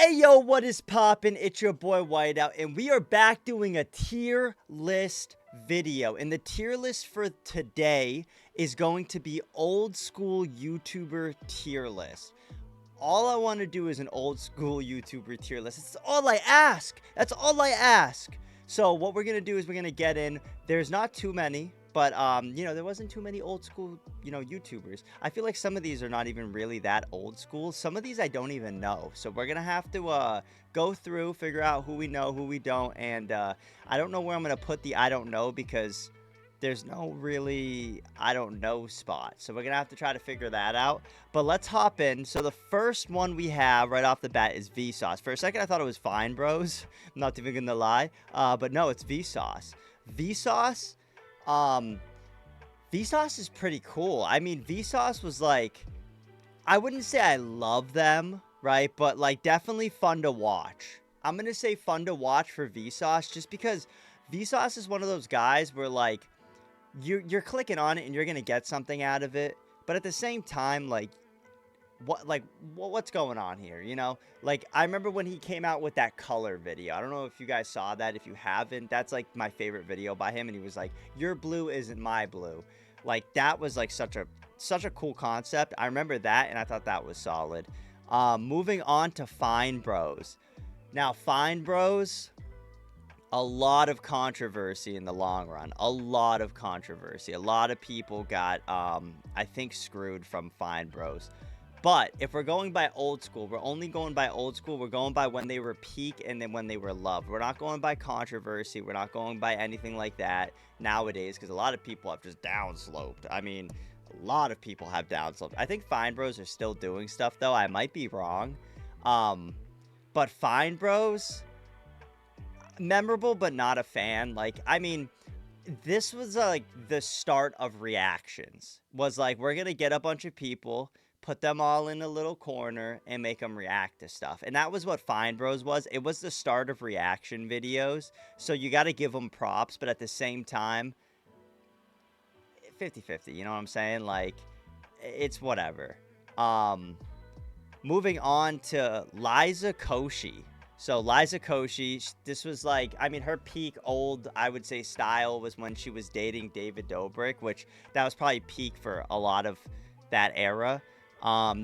Hey yo, what is poppin'? It's your boy Whiteout, and we are back doing a tier list video. And the tier list for today is going to be old school YouTuber tier list. All I want to do is an old school YouTuber tier list. That's all I ask. That's all I ask. So what we're gonna do is we're gonna get in. There's not too many, but there wasn't too many old school, YouTubers. I feel like some of these are not even really that old school. Some of these I don't even know. So we're gonna have to go through, figure out who we know, who we don't, and I don't know where I'm gonna put the I don't know because there's no really I don't know spot. So we're gonna have to try to figure that out. But let's hop in. So the first one we have right off the bat is Vsauce. For a second I thought it was Fine Bros. I'm not even gonna lie. But no, it's Vsauce. Vsauce, Vsauce is pretty cool. I mean, Vsauce was like, I wouldn't say I love them, right? But like definitely fun to watch. I'm gonna say fun to watch for Vsauce just because Vsauce is one of those guys where like you're clicking on it and you're gonna get something out of it, but at the same time, what's going on here, Like, I remember when he came out with that color video. I don't know if you guys saw that. If you haven't, that's like my favorite video by him, and he was like, your blue isn't my blue. Like, that was like such a cool concept. I remember that, and I thought that was solid. Moving on to Fine Bros. Now, Fine Bros, a lot of controversy in the long run. A lot of controversy. A lot of people got, I think, screwed from Fine Bros. But if we're going by old school, we're only going by old school. We're going by when they were peak and then when they were loved. We're not going by controversy. We're not going by anything like that nowadays because a lot of people have just downsloped. I mean, a lot of people have downsloped. I think Fine Bros are still doing stuff, though. I might be wrong. But Fine Bros, memorable but not a fan. Like, I mean, this was like the start of reactions. Was like, we're gonna get a bunch of people, put them all in a little corner, and make them react to stuff. And that was what Fine Bros was. It was the start of reaction videos. So you got to give them props, but at the same time, 50-50, you know what I'm saying? Like, it's whatever. Moving on to Liza Koshy. So Liza Koshy, this was like, I mean, her peak old, I would say, style was when she was dating David Dobrik, which that was probably peak for a lot of that era.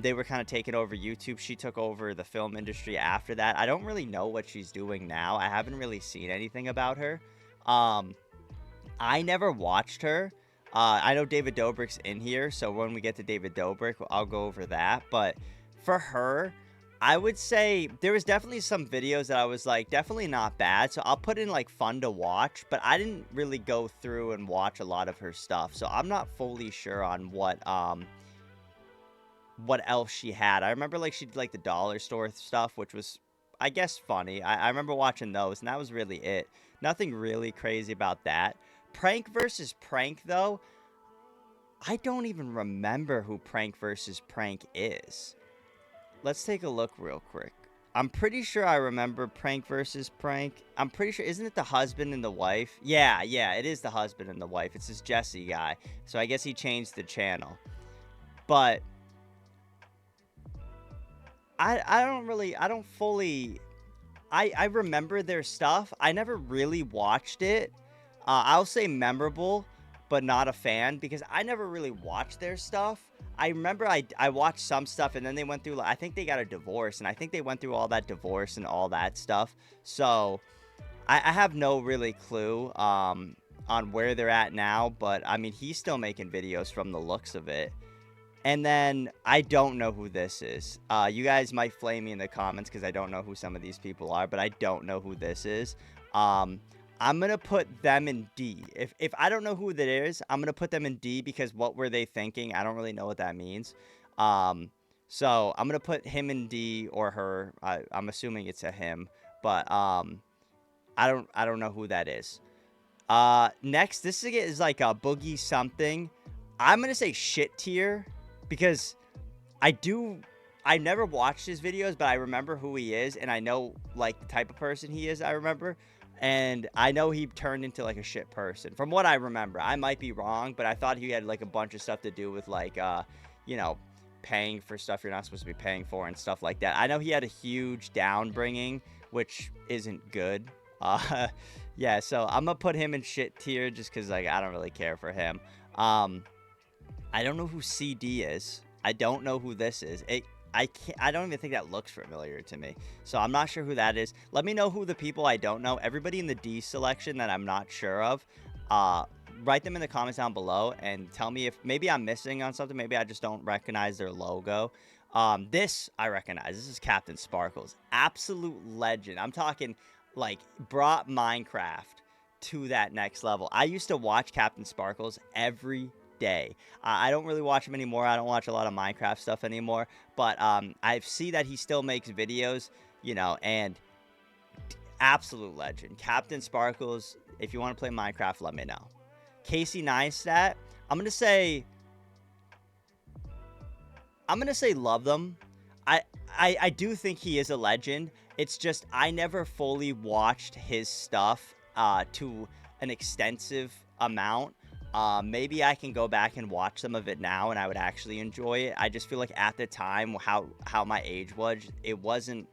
They were kind of taking over YouTube. She took over the film industry after that. I don't really know what she's doing now. I haven't really seen anything about her. I never watched her. I know David Dobrik's in here, so when we get to David Dobrik, I'll go over that. But for her, I would say there was definitely some videos that I was like, definitely not bad. So I'll put in like fun to watch, but I didn't really go through and watch a lot of her stuff. So I'm not fully sure on what else she had. I remember like she did like the dollar store stuff, which was, I guess, funny. I remember watching those, and that was really it. Nothing really crazy about that. Prank versus Prank, though, I don't even remember who Prank versus Prank is. Let's take a look real quick. I'm pretty sure I remember Prank versus Prank. I'm pretty sure, isn't it the husband and the wife? Yeah, it is the husband and the wife. It's this Jesse guy. So I guess he changed the channel. But I remember their stuff. I never really watched it. I'll say memorable, but not a fan because I never really watched their stuff. I remember I watched some stuff, and then they went through, I think they got a divorce, and I think they went through all that divorce and all that stuff. So I have no really clue on where they're at now, but I mean, he's still making videos from the looks of it. And then I don't know who this is. You guys might flame me in the comments because I don't know who some of these people are, but I don't know who this is. I'm going to put them in D. If I don't know who that is, I'm going to put them in D because what were they thinking? I don't really know what that means. So I'm going to put him in D or her. I'm assuming it's a him, but I don't know who that is. Next, this is like a Boogie something. I'm going to say shit tier because I never watched his videos, but I remember who he is, and I know like the type of person he is. I remember. And I know he turned into like a shit person from what I remember. I might be wrong, but I thought he had like a bunch of stuff to do with like, paying for stuff you're not supposed to be paying for and stuff like that. I know he had a huge downbringing, which isn't good. Uh, yeah, so I'm gonna put him in shit tier just because like I don't really care for him. I don't know who CD is. I don't know who this is. I don't even think that looks familiar to me. So I'm not sure who that is. Let me know who the people I don't know. Everybody in the D selection that I'm not sure of. Write them in the comments down below and tell me if maybe I'm missing on something. Maybe I just don't recognize their logo. This I recognize. This is Captain Sparkles. Absolute legend. I'm talking like brought Minecraft to that next level. I used to watch Captain Sparkles every day. I don't really watch him anymore. I don't watch a lot of Minecraft stuff anymore. But I see that he still makes videos, you know, and absolute legend. Captain Sparkles, if you want to play Minecraft, let me know. Casey Neistat, I'm gonna say love them. I do think he is a legend. It's just I never fully watched his stuff to an extensive amount. Maybe I can go back and watch some of it now and I would actually enjoy it. I just feel like at the time how my age was, it wasn't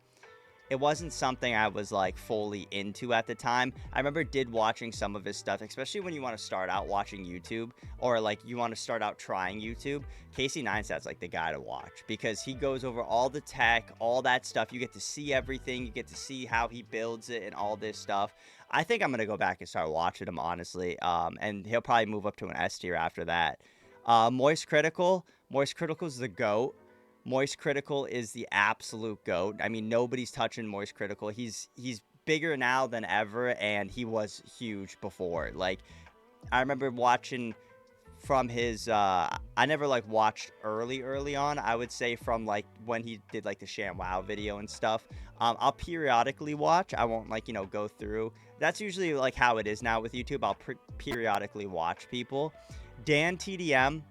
something I was like fully into at the time. I remember watching some of his stuff, especially when you want to start out watching YouTube or like you want to start out trying YouTube. Casey Neinstat's like the guy to watch because he goes over all the tech, all that stuff. You get to see everything. You get to see how he builds it and all this stuff. I think I'm going to go back and start watching him, honestly. And he'll probably move up to an S tier after that. Moist Critical is the GOAT. Moist Critical is the absolute GOAT. I mean, nobody's touching Moist Critical. He's bigger now than ever, and he was huge before. Like, I remember watching from his, I never, like, watched early on. I would say from, like, when he did, like, the ShamWow video and stuff. I'll periodically watch. I won't, like, you know, go through. That's usually, like, how it is now with YouTube. I'll periodically watch people. Dan TDM,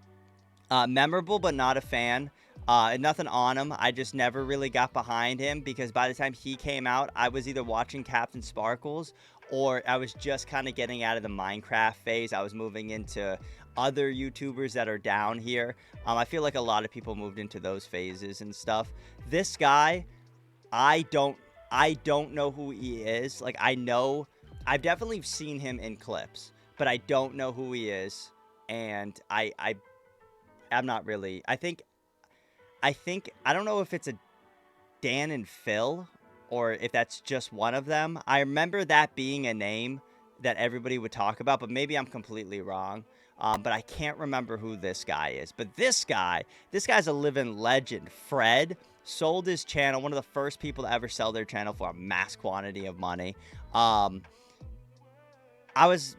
memorable but not a fan. Nothing on him. I just never really got behind him because by the time he came out, I was either watching Captain Sparkles or I was just kind of getting out of the Minecraft phase. I was moving into other YouTubers that are down here. I feel like a lot of people moved into those phases and stuff. This guy, I don't know who he is. Like, I've definitely seen him in clips, but I don't know who he is. And I'm not really, I think, I don't know if it's a Dan and Phil or if that's just one of them. I remember that being a name that everybody would talk about, but maybe I'm completely wrong. But I can't remember who this guy is. But this guy's a living legend. Fred sold his channel, one of the first people to ever sell their channel for a mass quantity of money. I was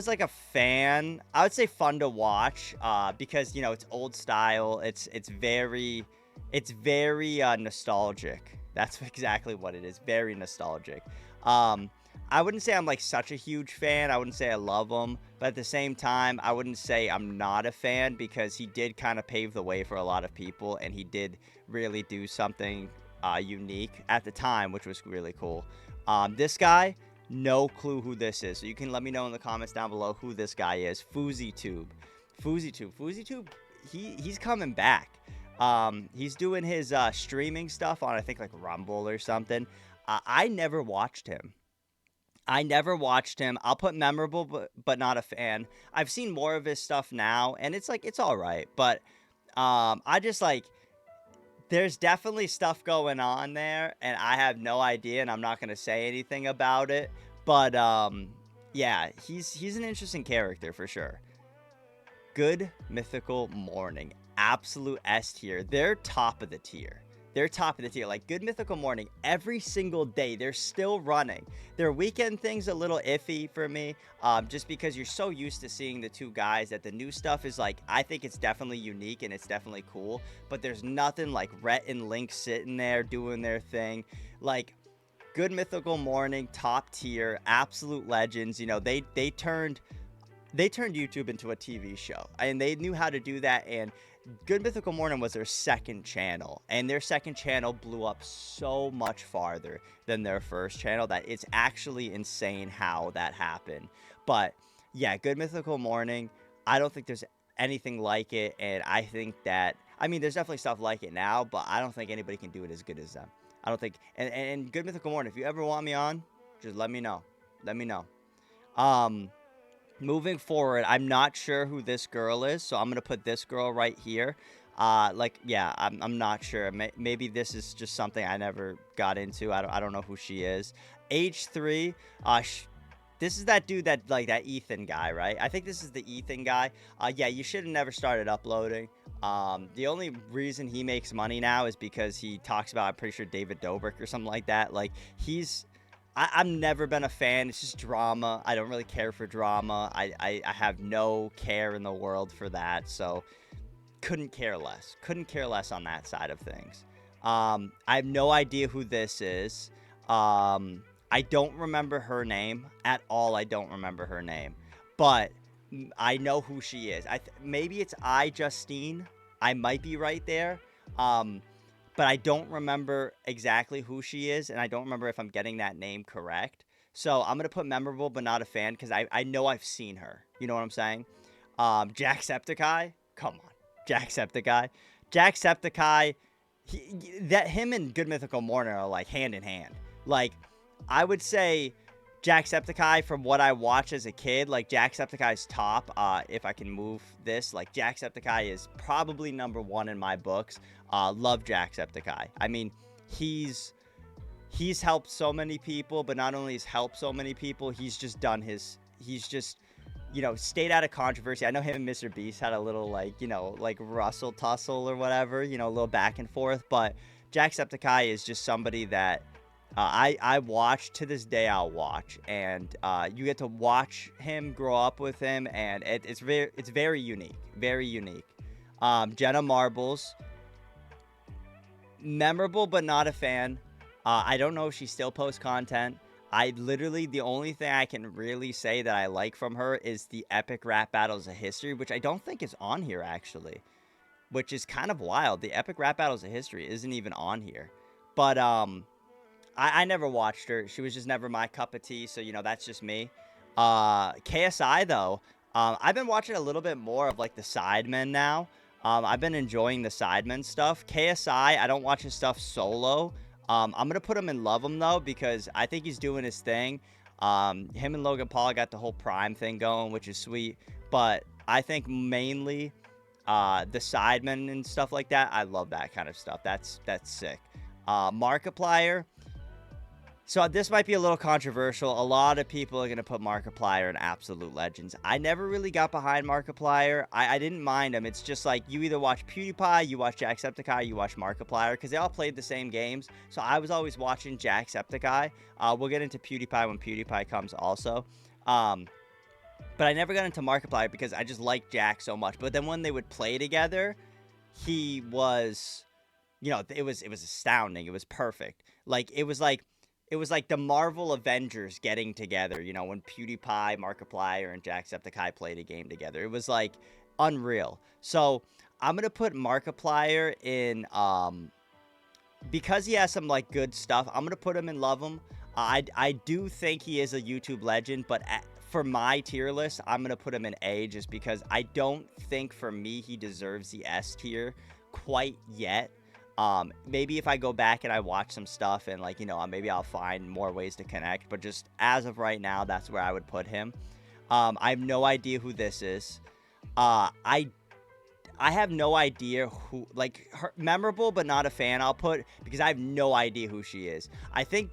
like a fan. I would say fun to watch because, you know, it's old style. It's very nostalgic. That's exactly what it is. Very nostalgic. I wouldn't say I'm like such a huge fan. I wouldn't say I love him, but at the same time, I wouldn't say I'm not a fan because he did kind of pave the way for a lot of people and he did really do something unique at the time, which was really cool. This guy, no clue who this is, so you can let me know in the comments down below who this guy is. FouseyTube, he's coming back. He's doing his streaming stuff on, I think, like Rumble or something. I never watched him. I'll put memorable, but not a fan. I've seen more of his stuff now, and it's like, it's all right, but I just like, there's definitely stuff going on there, and I have no idea, and I'm not going to say anything about it. But, yeah, he's an interesting character for sure. Good Mythical Morning. Absolute S tier. They're top of the tier. Like, Good Mythical Morning, every single day, they're still running. Their weekend thing's a little iffy for me, just because you're so used to seeing the two guys that the new stuff is like, I think it's definitely unique and it's definitely cool, but there's nothing like Rhett and Link sitting there doing their thing. Like, Good Mythical Morning, top tier, absolute legends. You know, they turned YouTube into a TV show, and they knew how to do that, and Good Mythical Morning was their second channel, and their second channel blew up so much farther than their first channel that it's actually insane how that happened. But yeah, Good Mythical Morning, I don't think there's anything like it, and I think that I mean, there's definitely stuff like it now, but I don't think anybody can do it as good as them. I don't think. And Good Mythical Morning, if you ever want me on, just let me know. Let me know. Um, Moving forward, I'm not sure who this girl is, so I'm gonna put this girl right here. Like, yeah, I'm not sure. Maybe this is just something I never got into. I don't know who she is. Age 3. This is that dude that, like, that Ethan guy, right? I think this is the Ethan guy. Yeah, you should have never started uploading. The only reason he makes money now is because he talks about, I'm pretty sure, David Dobrik or something like that. Like, I've never been a fan. It's just drama. I don't really care for drama. I have no care in the world for that. So couldn't care less. Couldn't care less on that side of things. I have no idea who this is. I don't remember her name at all. I don't remember her name, but I know who she is. Maybe it's Justine. I might be right there. But I don't remember exactly who she is, and I don't remember if I'm getting that name correct. So I'm going to put memorable but not a fan because I know I've seen her. You know what I'm saying? Jacksepticeye? Come on. Jacksepticeye. Jacksepticeye, him and Good Mythical Morning are like hand in hand. Like, I would say Jacksepticeye, from what I watched as a kid, like, Jacksepticeye's top. If I can move this, like, Jacksepticeye is probably #1 in my books. Love Jacksepticeye. I mean, he's helped so many people, but not only has helped so many people, he's just stayed out of controversy. I know him and Mr. Beast had a little, like, like Russell tussle or whatever, a little back and forth, but Jacksepticeye is just somebody that I watch to this day. I'll watch, and you get to watch him grow up with him, and it's very unique, very unique. Jenna Marbles, memorable but not a fan. I don't know if she still posts content. The only thing I can really say that I like from her is the Epic Rap Battles of History, which I don't think is on here actually, which is kind of wild. The Epic Rap Battles of History isn't even on here, but I never watched her. She was just never my cup of tea, so, that's just me. KSI, though, I've been watching a little bit more of, like, the Sidemen now. I've been enjoying the Sidemen stuff. KSI, I don't watch his stuff solo. I'm going to put him in Love Him, though, because I think he's doing his thing. Him and Logan Paul got the whole Prime thing going, which is sweet. But I think mainly the Sidemen and stuff like that, I love that kind of stuff. That's sick. Markiplier. So this might be a little controversial. A lot of people are going to put Markiplier in absolute legends. I never really got behind Markiplier. I didn't mind him. It's just like, you either watch PewDiePie, you watch Jacksepticeye, you watch Markiplier, because they all played the same games. So I was always watching Jacksepticeye. We'll get into PewDiePie when PewDiePie comes also. But I never got into Markiplier because I just liked Jack so much. But then when they would play together, he was, it was astounding. It was perfect. It was like the Marvel Avengers getting together, when PewDiePie, Markiplier, and Jacksepticeye played a game together. It was, like, unreal. So I'm going to put Markiplier in, because he has some, like, good stuff, I'm going to put him in Love Him. I do think he is a YouTube legend, but for my tier list, I'm going to put him in A, just because I don't think, for me, he deserves the S tier quite yet. Maybe if I go back and I watch some stuff and, like, maybe I'll find more ways to connect, but just as of right now, that's where I would put him. I have no idea who this is. I have no idea who, like, her, memorable but not a fan, I'll put, because I have no idea who she is. I think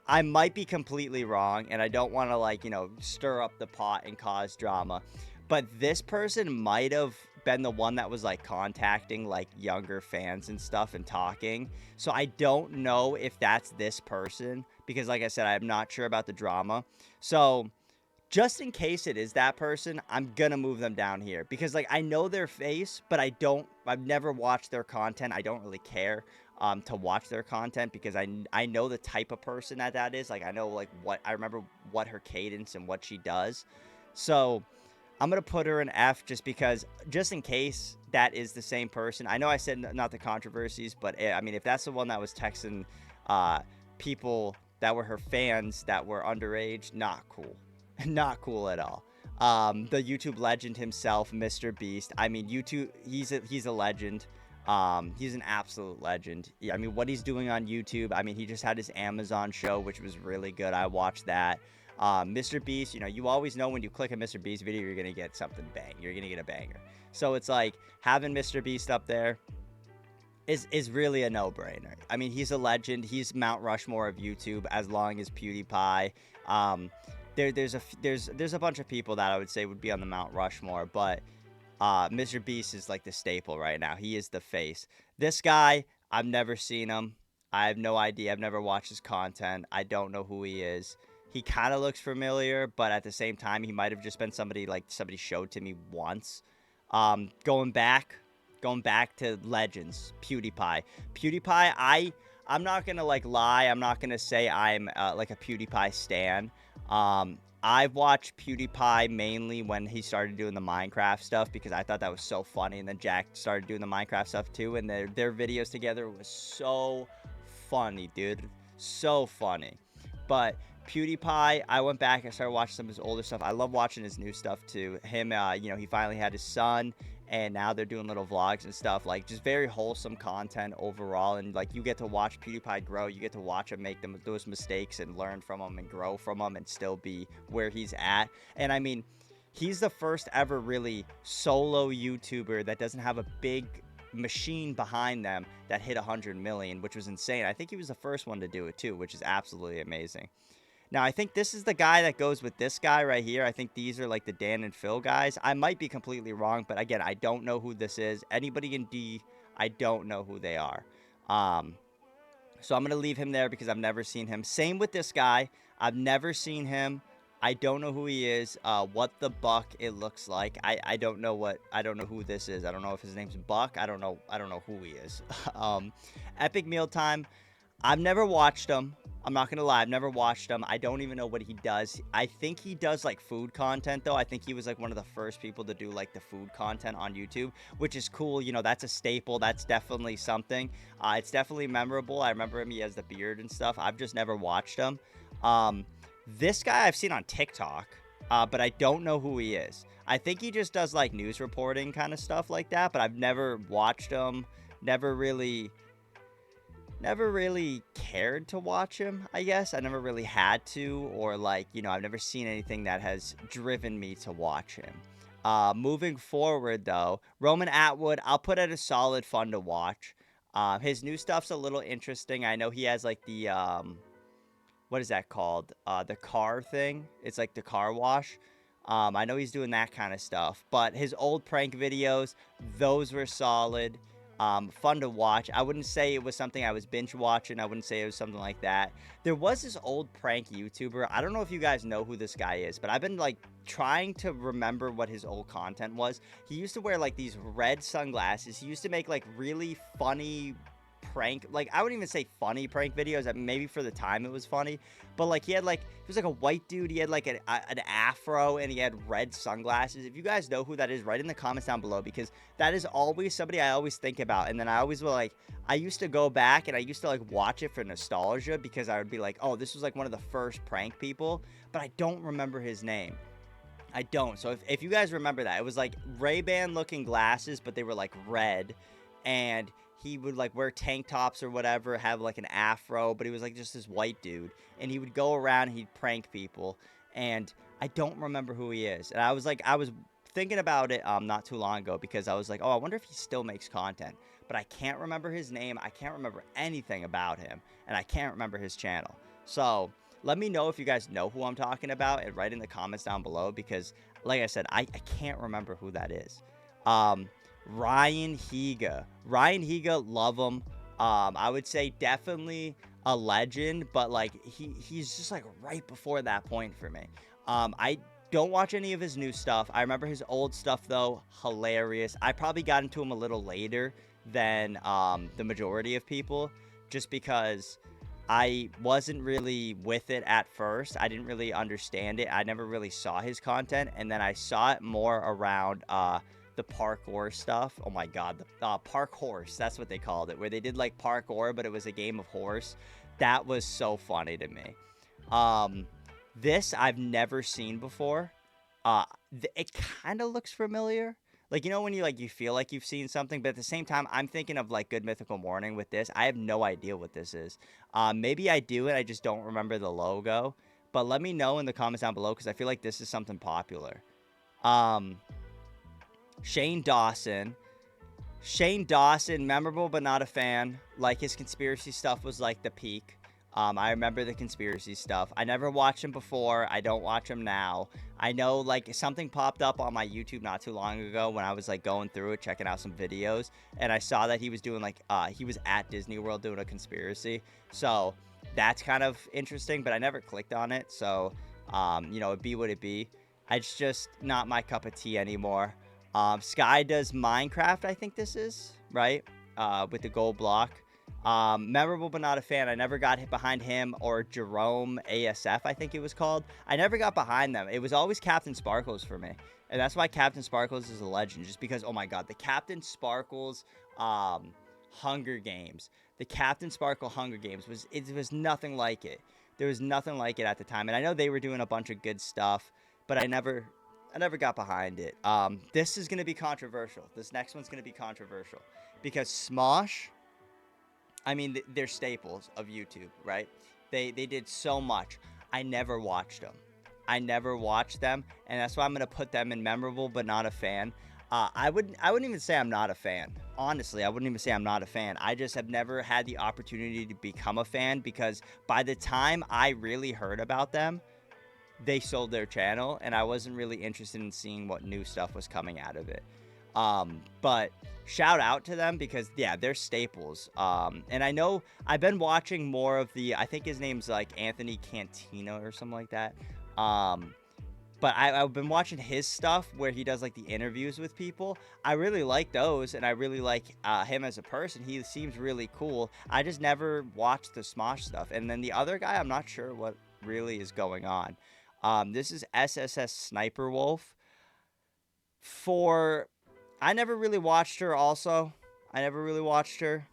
I might be completely wrong, and I don't want to, like, stir up the pot and cause drama, but this person might have been the one that was, like, contacting, like, younger fans and stuff and talking. So I don't know if that's this person, because, like I said, I'm not sure about the drama. So just in case it is that person, I'm gonna move them down here, because, like, I know their face, but I've never watched their content. I don't really care to watch their content, because I know the type of person that is. Like, I know, like, I remember what her cadence and what she does. So I'm going to put her in F, just because, just in case that is the same person. I know I said not the controversies, but I mean, if that's the one that was texting people that were her fans that were underage, not cool. Not cool at all. The YouTube legend himself, Mr. Beast. I mean, YouTube, he's a legend. He's an absolute legend. Yeah, I mean, what he's doing on YouTube, I mean, he just had his Amazon show, which was really good. I watched that. Mr. Beast, you know, you always know when you click a Mr. Beast video, you're going to get something bang. You're going to get a banger. So it's like having Mr. Beast up there is really a no-brainer. I mean, he's a legend. He's Mount Rushmore of YouTube, as long as PewDiePie. Um, there's a bunch of people that I would say would be on the Mount Rushmore, but Mr. Beast is like the staple right now. He is the face. This guy, I've never seen him. I have no idea. I've never watched his content. I don't know who he is. He kind of looks familiar, but at the same time, he might have just been somebody like somebody showed to me once. Going back to legends, PewDiePie, I'm not gonna like lie. I'm not gonna say I'm like a PewDiePie stan. I've watched PewDiePie mainly when he started doing the Minecraft stuff, because I thought that was so funny, and then Jack started doing the Minecraft stuff too, and their videos together was so funny, dude, so funny. But PewDiePie, I went back and started watching some of his older stuff. I love watching his new stuff too. Him, you know, he finally had his son, and now they're doing little vlogs and stuff, like just very wholesome content overall. And like, you get to watch PewDiePie grow. You get to watch him make those mistakes and learn from them and grow from them and still be where he's at. And I mean, he's the first ever really solo YouTuber that doesn't have a big machine behind them that hit 100 million, which was insane. I think he was the first one to do it too, which is absolutely amazing. Now, I think this is the guy that goes with this guy right here. I think these are like the Dan and Phil guys. I might be completely wrong, but again, I don't know who this is. Anybody in D, I don't know who they are. So I'm going to leave him there because I've never seen him. Same with this guy. I've never seen him. I don't know who he is. What the Buck it looks like. I don't know who this is. I don't know if his name's Buck. I don't know who he is. Epic Mealtime. I've never watched him. I'm not gonna lie, I've never watched him. I don't even know what he does. I think he does like food content though. I think he was like one of the first people to do like the food content on YouTube, which is cool. You know, that's a staple. That's definitely something. It's definitely memorable. I remember him. He has the beard and stuff. I've just never watched him. This guy I've seen on TikTok, but I don't know who he is. I think he just does like news reporting kind of stuff like that, but I've never watched him. Never really cared to watch him, I guess. I never really had to, or like, you know, I've never seen anything that has driven me to watch him. Moving forward though, Roman Atwood, I'll put it as solid fun to watch. His new stuff's a little interesting. I know he has like the, what is that called? The car thing. It's like the car wash. I know he's doing that kind of stuff, but his old prank videos, those were solid. Fun to watch. I wouldn't say it was something I was binge watching. I wouldn't say it was something like that. There was this old prank YouTuber. I don't know if you guys know who this guy is, but I've been like trying to remember what his old content was. He used to wear like these red sunglasses. He used to make like really funny prank, like I wouldn't even say funny prank videos. I mean, maybe for the time it was funny, but like he was like a white dude. He had like an afro and he had red sunglasses. If you guys know who that is, write in the comments down below, because that is always somebody I always think about. And then I always will like, I used to go back and I used to like watch it for nostalgia, because I would be like, oh, this was like one of the first prank people, but I don't remember his name. I don't. So if you guys remember that, it was like Ray-Ban looking glasses, but they were like red, and he would like wear tank tops or whatever, have like an afro, but he was like just this white dude, and he would go around and he'd prank people, and I don't remember who he is. And I was thinking about it not too long ago, because I was like, oh, I wonder if he still makes content, but I can't remember his name. I can't remember anything about him, and I can't remember his channel. So let me know if you guys know who I'm talking about, and write in the comments down below, because like I said, I can't remember who that is. Ryan Higa, love him. I would say definitely a legend, but like he's just like right before that point for me. I don't watch any of his new stuff. I remember his old stuff though, hilarious. I probably got into him a little later than the majority of people, just because I wasn't really with it at first. I didn't really understand it. I never really saw his content, and then I saw it more around the parkour stuff. Oh my god, the park horse, that's what they called it, where they did like parkour, but it was a game of horse. That was so funny to me. This I've never seen before. It kind of looks familiar. Like, you know when you feel like you've seen something, but at the same time, I'm thinking of like Good Mythical Morning with this. I have no idea what this is. Maybe I do and I just don't remember the logo. But let me know in the comments down below because I feel like this is something popular. Um, Shane Dawson. Shane Dawson, memorable but not a fan. Like, his conspiracy stuff was like the peak. I remember the conspiracy stuff. I never watched him before. I don't watch him now. I know, like, something popped up on my YouTube not too long ago when I was, like, going through it, checking out some videos, and I saw that he was doing, like, he was at Disney World doing a conspiracy. So that's kind of interesting, but I never clicked on it. So, you know, it be what it be. It's just not my cup of tea anymore. Sky does Minecraft, I think this is, right? With the gold block. Memorable but not a fan. I never got hit behind him or Jerome ASF, I think it was called. I never got behind them. It was always Captain Sparkles for me. And that's why Captain Sparkles is a legend. Just because, oh my god, the Captain Sparkles Hunger Games. The Captain Sparkle Hunger Games was nothing like it. There was nothing like it at the time. And I know they were doing a bunch of good stuff, but I never got behind it. This is going to be controversial. This next one's going to be controversial. Because Smosh, I mean, they're staples of YouTube, right? They did so much. I never watched them. I never watched them, and that's why I'm gonna put them in memorable but not a fan. I wouldn't even say I'm not a fan. Honestly, I wouldn't even say I'm not a fan. I just have never had the opportunity to become a fan because by the time I really heard about them, they sold their channel, and I wasn't really interested in seeing what new stuff was coming out of it. But shout out to them because yeah, they're staples. And I know I've been watching more of the, I think his name's like Anthony Cantina or something like that. But I've been watching his stuff where he does like the interviews with people. I really like those, and I really like him as a person. He seems really cool. I just never watched the Smosh stuff. And then the other guy, I'm not sure what really is going on. This is SSS Sniper Wolf. I never really watched her also. I never really watched her.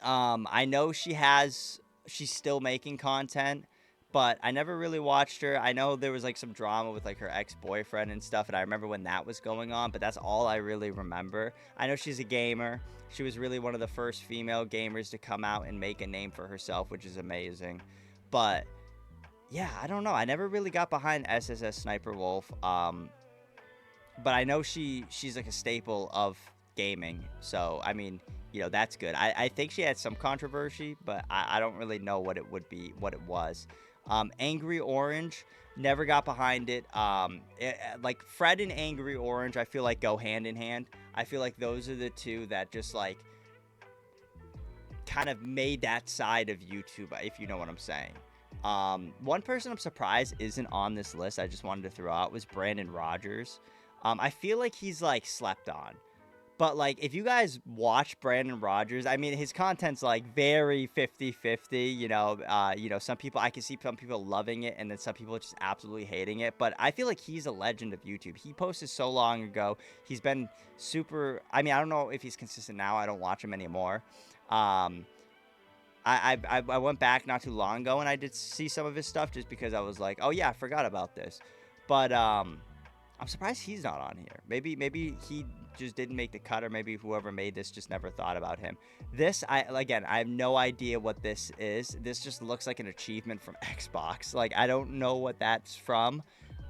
I know she's still making content, but I never really watched her. I know there was like some drama with like her ex-boyfriend and stuff, and I remember when that was going on, but that's all I really remember. I know she's a gamer. She was really one of the first female gamers to come out and make a name for herself, which is amazing. But yeah, I don't know. I never really got behind SSS Sniper Wolf. But I know she's like a staple of gaming. So, I mean, you know, that's good. I think she had some controversy, but I don't really know what it would be, what it was. Angry Orange, never got behind it. Like Fred and Angry Orange, I feel like go hand in hand. I feel like those are the two that just like kind of made that side of YouTube, if you know what I'm saying. One person I'm surprised isn't on this list, I just wanted to throw out, was Brandon Rogers. I feel like he's like slept on, but like if you guys watch Brandon Rogers, I mean his content's like very 50-50, you know, some people, I can see some people loving it and then some people just absolutely hating it, but I feel like he's a legend of YouTube. He posted so long ago. He's been super, I mean, I don't know if he's consistent now. I don't watch him anymore. I went back not too long ago and I did see some of his stuff just because I was like, oh yeah, I forgot about this. But I'm surprised he's not on here. Maybe he just didn't make the cut, or maybe whoever made this just never thought about him. This, I have no idea what this is. This just looks like an achievement from Xbox. Like, I don't know what that's from,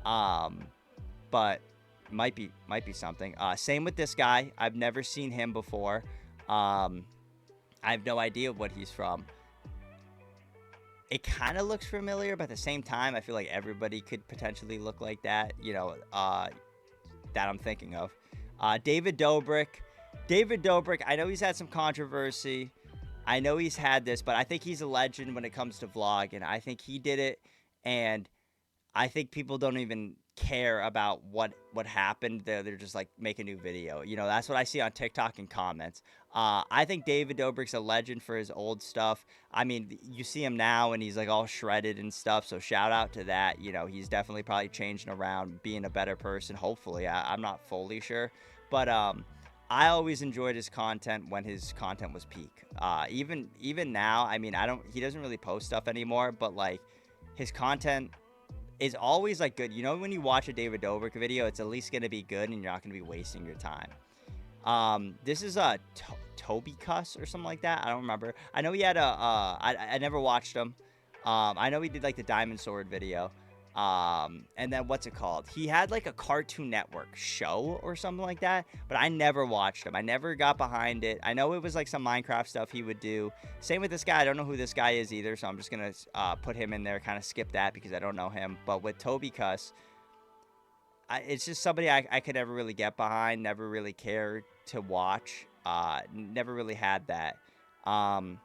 but might be something. Same with this guy. I've never seen him before. I have no idea what he's from. It kind of looks familiar, but at the same time, I feel like everybody could potentially look like that, you know, that I'm thinking of. David Dobrik. David Dobrik, I know he's had some controversy. I know he's had this, but I think he's a legend when it comes to vlogging. I think he did it, and I think people don't even care about what happened. They're just like, make a new video. You know, that's what I see on TikTok and comments. I think David Dobrik's a legend for his old stuff. I mean, you see him now and he's like all shredded and stuff, so shout out to that. You know, he's definitely probably changing around, being a better person, hopefully. I'm not fully sure, but I always enjoyed his content when his content was peak. Even now, I mean, he doesn't really post stuff anymore, but like his content is always like good. You know, when you watch a David Dobrik video, it's at least gonna be good, and you're not gonna be wasting your time. This is a Toby Cuss or something like that. I don't remember. I know he had I never watched him. I know he did like the Diamond Sword video. And then what's it called? He had like a Cartoon Network show or something like that, but I never watched him. I never got behind it. I know it was like some Minecraft stuff he would do. Same with this guy. I don't know who this guy is either, so I'm just gonna put him in there, kind of skip that because I don't know him. But with Toby Cuss, it's just somebody I could never really get behind, never really cared to watch. Never really had that. Watch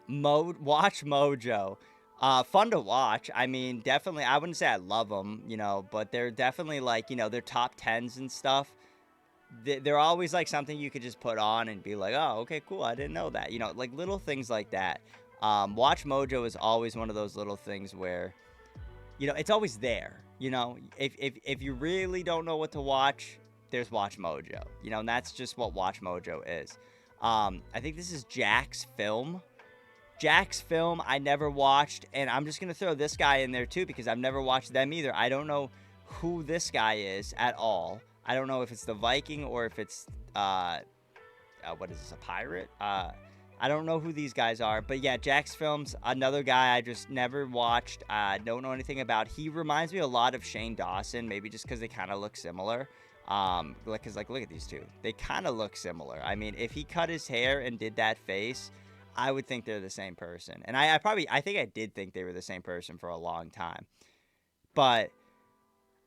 Mojo. Fun to watch. I mean, definitely, I wouldn't say I love them, you know, but they're definitely like, you know, they're top 10s and stuff. They're always like something you could just put on and be like, oh, okay, cool. I didn't know that. You know, like little things like that. Watch Mojo is always one of those little things where, you know, it's always there. You know, if you really don't know what to watch, there's Watch Mojo. You know, and that's just what Watch Mojo is. I think this is Jack's Film. Jack's Film I never watched, and I'm just going to throw this guy in there too because I've never watched them either. I don't know who this guy is at all. I don't know if it's the Viking or if it's, what is this, a pirate? I don't know who these guys are, but yeah, Jack's Film's another guy I just never watched. Don't know anything about. He reminds me a lot of Shane Dawson, maybe just because they kind of look similar. Because like, look at these two. They kind of look similar. I mean, if he cut his hair and did that face, I would think they're the same person. And I think I did think they were the same person for a long time. But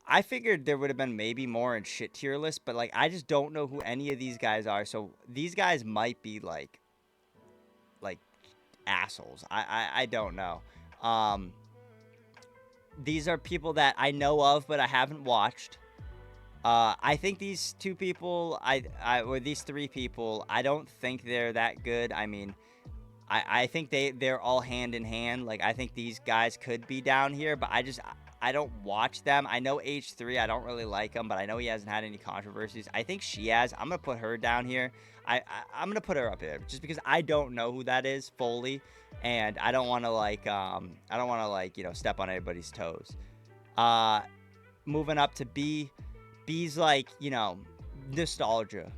I figured there would have been maybe more in shit tier list, but like I just don't know who any of these guys are. So these guys might be like assholes. I don't know. These are people that I know of, but I haven't watched. I think these two people, or these three people, I don't think they're that good. I mean, I think they're all hand in hand. Like, I think these guys could be down here, but I don't watch them. I know H3, I don't really like him, but I know he hasn't had any controversies. I think she has. I'm going to put her down here. I'm going to put her up here just because I don't know who that is fully, and I don't want to, you know, step on anybody's toes. Moving up to B. B's like, you know, nostalgia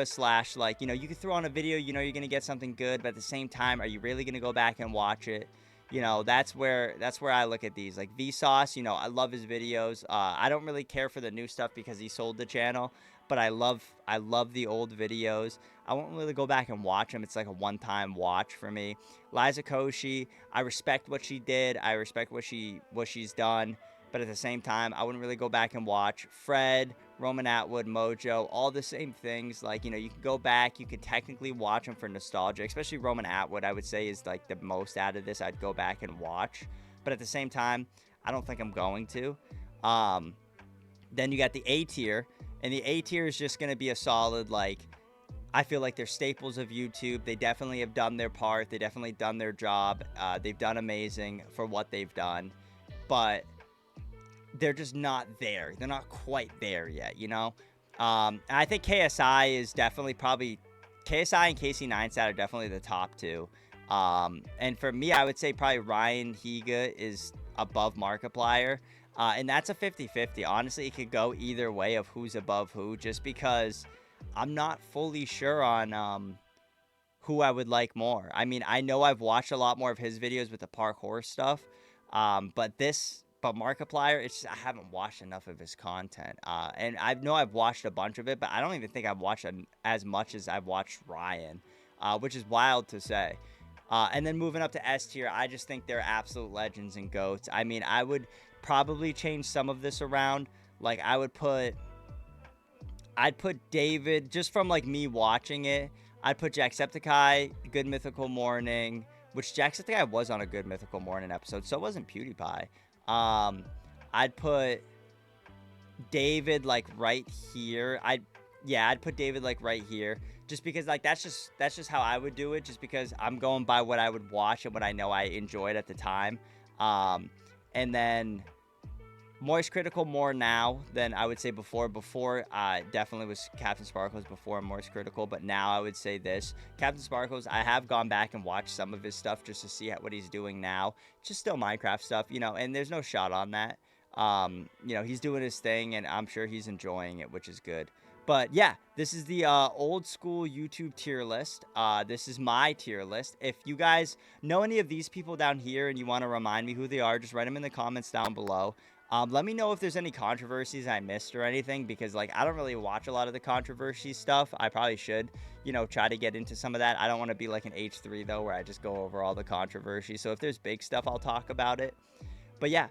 slash, like, you know, you can throw on a video, you know, you're gonna get something good, but at the same time, are you really gonna go back and watch it? You know, that's where I look at these. Like Vsauce, you know, I love his videos. I don't really care for the new stuff because he sold the channel, but I love the old videos. I won't really go back and watch them. It's like a one-time watch for me. Liza Koshy, I respect what she did. I respect what she's done. But at the same time, I wouldn't really go back and watch. Fred, Roman Atwood, Mojo, all the same things. Like, you know, you can go back. You could technically watch them for nostalgia. Especially Roman Atwood, I would say, is like the most out of this I'd go back and watch. But at the same time, I don't think I'm going to. Then you got the A tier. And the A tier is just going to be a solid, like, I feel like they're staples of YouTube. They definitely have done their part. They definitely done their job. They've done amazing for what they've done. But they're just not there. They're not quite there yet, you know? And I think KSI is definitely KSI and Casey Neistat are definitely the top two. And for me, I would say probably Ryan Higa is above Markiplier. And that's a 50-50. Honestly, it could go either way of who's above who, just because I'm not fully sure on who I would like more. I mean, I know I've watched a lot more of his videos with the parkour stuff, but Markiplier, it's just, I haven't watched enough of his content. And I know I've watched a bunch of it, but I don't even think I've watched as much as I've watched Ryan, which is wild to say. And then moving up to S tier, I just think they're absolute legends and GOATs. I mean, I would probably change some of this around. Like, I'd put David, just from, like, me watching it, I'd put Jacksepticeye, Good Mythical Morning, which Jacksepticeye was on a Good Mythical Morning episode, so wasn't PewDiePie. I'd put David like right here. I'd put David like right here, just because like that's just how I would do it, just because I'm going by what I would watch and what I know I enjoyed at the time. And then Moist Critical more now than I would say before. Before, definitely was Captain Sparkles before Moist Critical, but now I would say this. Captain Sparkles, I have gone back and watched some of his stuff just to see what he's doing now. Just still Minecraft stuff, you know, and there's no shot on that. You know, he's doing his thing, and I'm sure he's enjoying it, which is good. But yeah, this is the old school YouTube tier list. This is my tier list. If you guys know any of these people down here and you want to remind me who they are, just write them in the comments down below. Let me know if there's any controversies I missed or anything, because like I don't really watch a lot of the controversy stuff. I probably should, you know, try to get into some of that. I don't want to be like an H3 though, where I just go over all the controversy. So if there's big stuff, I'll talk about it. But yeah,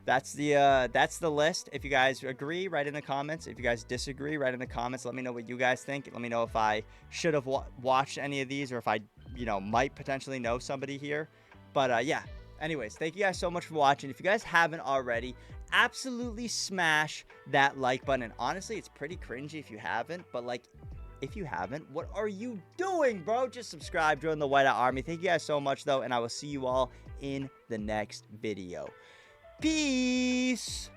that's the list. If you guys agree, write in the comments. If you guys disagree, write in the comments. Let me know what you guys think. Let me know if I should have watched any of these, or if I, you know, might potentially know somebody here. But yeah. Anyways, thank you guys so much for watching. If you guys haven't already, absolutely smash that like button. And honestly, it's pretty cringy if you haven't, but like, if you haven't, what are you doing, bro? Just subscribe, join the Whiteout Army. Thank you guys so much, though, and I will see you all in the next video. Peace!